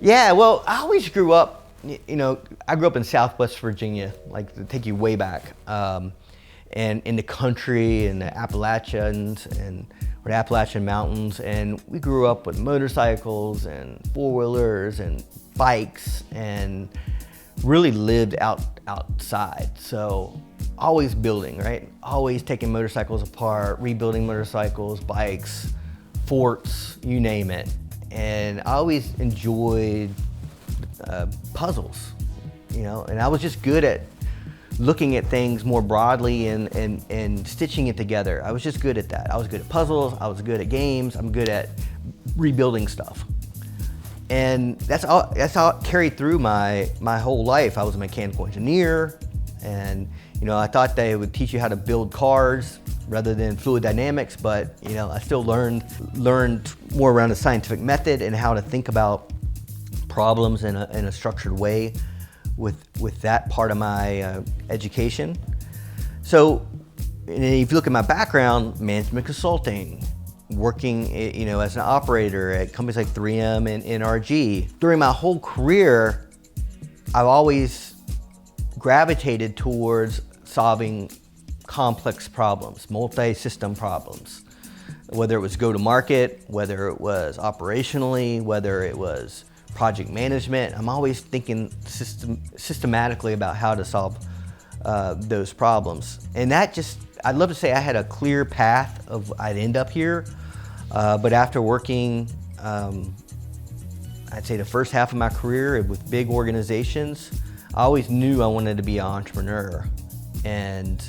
Yeah, well, I always grew up, I grew up in Southwest Virginia, like to take you way back, and in the country and the Appalachians or the Appalachian Mountains, and we grew up with motorcycles and four-wheelers and bikes and really lived outside. So always building, right? Always taking motorcycles apart, rebuilding motorcycles, bikes, forts, you name it. And I always enjoyed puzzles, and I was just good at looking at things more broadly and stitching it together. I was just good at that. I was good at puzzles, I was good at games, I'm good at rebuilding stuff. And that's how it carried through my whole life. I was a mechanical engineer, and I thought they would teach you how to build cars rather than fluid dynamics, but I still learned more around the scientific method and how to think about problems in a structured way with that part of my education. So if you look at my background, management consulting, working as an operator at companies like 3M and NRG. During my whole career, I've always gravitated towards solving complex problems, multi-system problems, whether it was go-to-market, whether it was operationally, whether it was project management. I'm always thinking systematically about how to solve those problems. And I'd love to say I had a clear path of I'd end up here, but after working, I'd say the first half of my career with big organizations, I always knew I wanted to be an entrepreneur and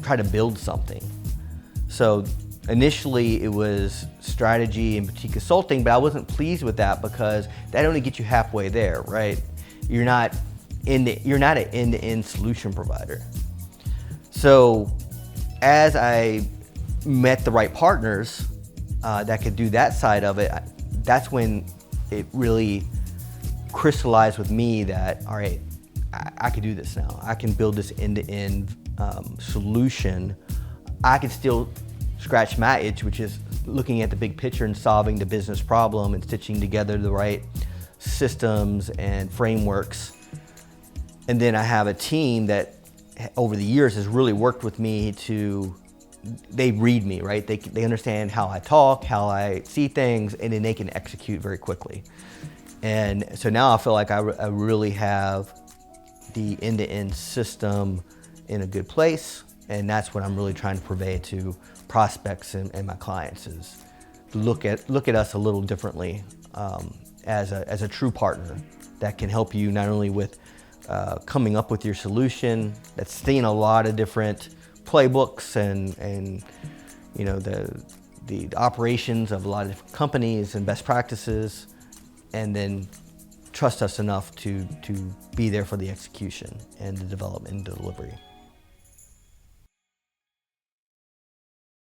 try to build something. So initially it was strategy and boutique consulting, but I wasn't pleased with that because that only gets you halfway there, right? You're not an end-to-end solution provider. So as I met the right partners that could do that side of it, that's when it really crystallized with me that, all right, I could do this now. I can build this end-to-end solution. I can still scratch my itch, which is looking at the big picture and solving the business problem and stitching together the right systems and frameworks. And then I have a team that over the years has really worked with me they read me, right? They understand how I talk, how I see things, and then they can execute very quickly. And so now I feel like I really have the end-to-end system in a good place, and that's what I'm really trying to purvey to prospects and my clients is look at us a little differently as a true partner that can help you not only with coming up with your solution, that's seen a lot of different playbooks and the operations of a lot of different companies and best practices, and then trust us enough to be there for the execution and the development and delivery.